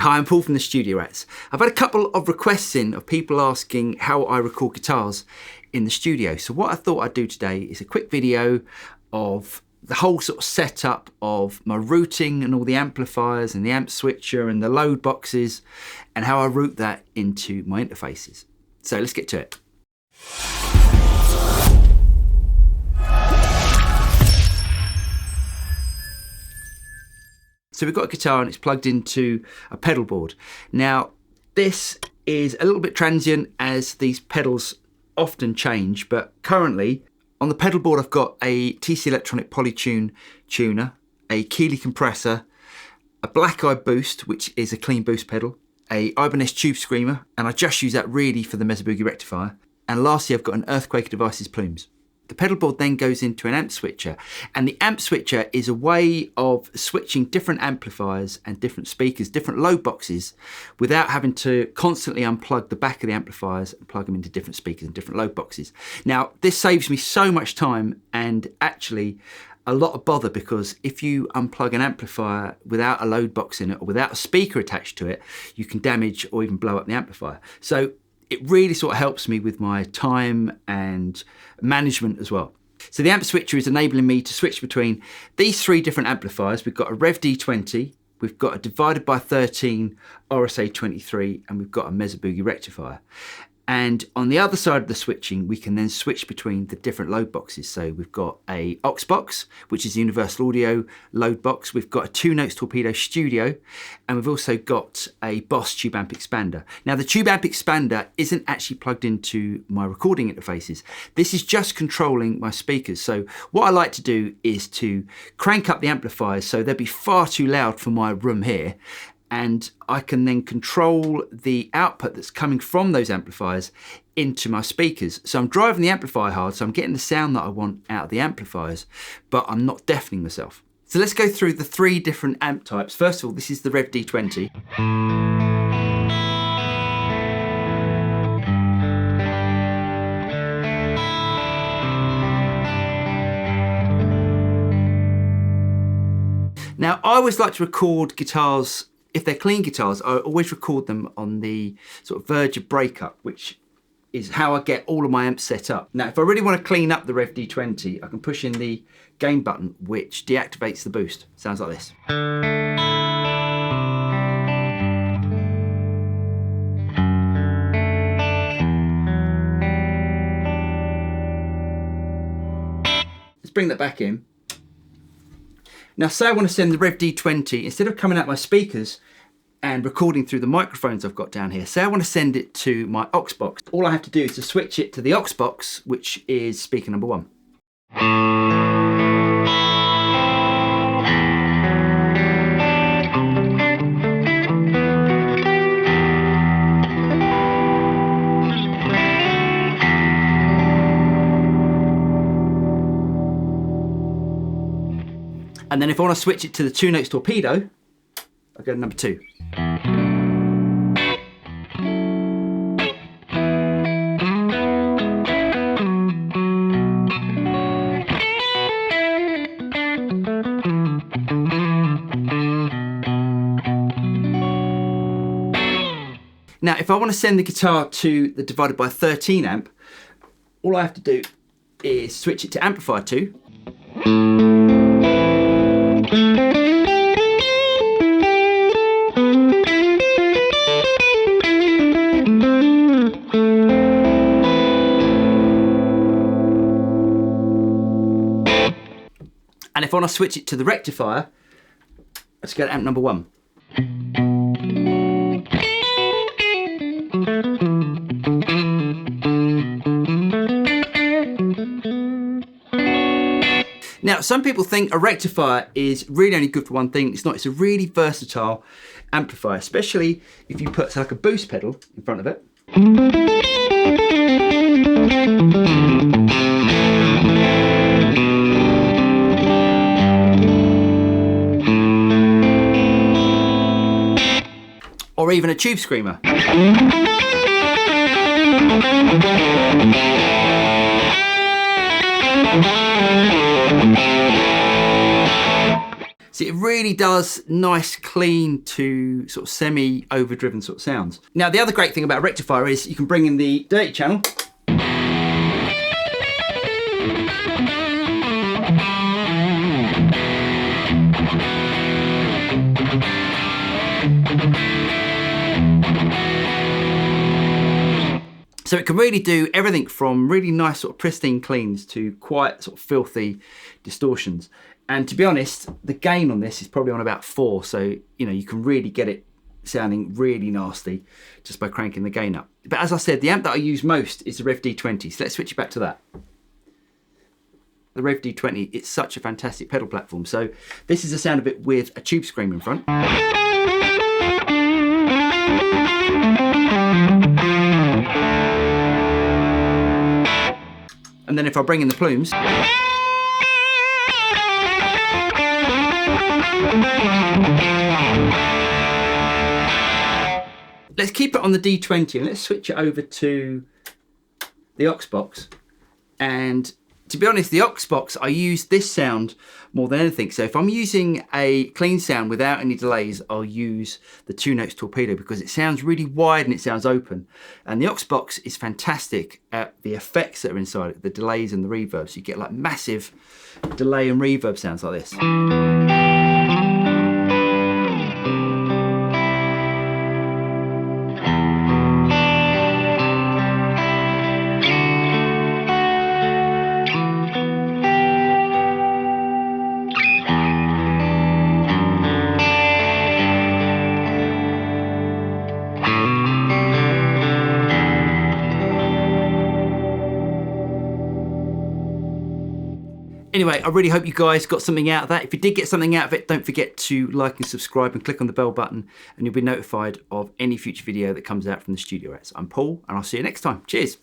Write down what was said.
Hi, I'm Paul from the Studio Rats. I've had a couple of requests in of people asking how I record guitars in the studio. So what I thought I'd do today is a quick video of the whole sort of setup of my routing and all the amplifiers and the amp switcher and the load boxes and how I route that into my interfaces. So let's get to it. So we've got a guitar and it's plugged into a pedal board. Now this is a little bit transient as these pedals often change, but currently on the pedal board I've got a TC Electronic Polytune tuner, a Keeley compressor, a Black Eye boost, which is a clean boost pedal, a Ibanez tube screamer, and I just use that really for the Mesa Boogie Rectifier. And lastly I've got an Earthquake Devices plumes. The pedal board then goes into an amp switcher, and the amp switcher is a way of switching different amplifiers and different speakers, different load boxes, without having to constantly unplug the back of the amplifiers and plug them into different speakers and different load boxes. Now, this saves me so much time and actually a lot of bother, because if you unplug an amplifier without a load box in it or without a speaker attached to it, you can damage or even blow up the amplifier. So it really sort of helps me with my time and management as well. So the amp switcher is enabling me to switch between these three different amplifiers. We've got a REVV D20, we've got a divided by 13 RSA 23, and we've got a Mesa Boogie Rectifier. And on the other side of the switching, we can then switch between the different load boxes. So we've got a aux box, which is the universal audio load box. We've got a Two Notes Torpedo Studio, and we've also got a Boss tube amp expander. Now the tube amp expander isn't actually plugged into my recording interfaces. This is just controlling my speakers. So what I like to do is to crank up the amplifiers so they'll be far too loud for my room here, and I can then control the output that's coming from those amplifiers into my speakers. So I'm driving the amplifier hard, so I'm getting the sound that I want out of the amplifiers, but I'm not deafening myself. So let's go through the three different amp types. First of all, this is the REVV D20. Now, I always like to record guitars. If they're clean guitars, I always record them on the sort of verge of breakup, which is how I get all of my amps set up. Now, if I really want to clean up the REVV D20, I can push in the gain button, which deactivates the boost. Sounds like this. Let's bring that back in. Now say I want to send the REVV D20, instead of coming out my speakers and recording through the microphones I've got down here, say I want to send it to my aux box. All I have to do is to switch it to the aux box, which is speaker number 1. And then if I want to switch it to the Two Notes Torpedo, I go to number 2. Now, if I want to send the guitar to the divided by 13 amp, all I have to do is switch it to amplifier 2. And if I want to switch it to the rectifier, let's go to amp number 1. Now, some people think a rectifier is really only good for one thing. It's not. It's a really versatile amplifier, especially if you put like a boost pedal in front of it. Or even a tube screamer. See, it really does nice, clean to sort of semi-overdriven sort of sounds. Now, the other great thing about a rectifier is you can bring in the dirty channel. So it can really do everything from really nice sort of pristine cleans to quite sort of filthy distortions. And to be honest, the gain on this is probably on about 4. So, you know, you can really get it sounding really nasty just by cranking the gain up. But as I said, the amp that I use most is the REVV D20. So let's switch it back to that. The REVV D20, it's such a fantastic pedal platform. So this is the sound of it with a tube scream in front. And then if I bring in the plumes, let's keep it on the D20 and let's switch it over to the aux box. And to be honest, the aux box, I use this sound more than anything. So if I'm using a clean sound without any delays, I'll use the Two Notes Torpedo because it sounds really wide and it sounds open. And the aux box is fantastic at the effects that are inside it, the delays and the reverbs. So you get like massive delay and reverb sounds like this. Anyway, I really hope you guys got something out of that. If you did get something out of it, don't forget to like and subscribe and click on the bell button and you'll be notified of any future video that comes out from the Studio Rats. I'm Paul and I'll see you next time. Cheers.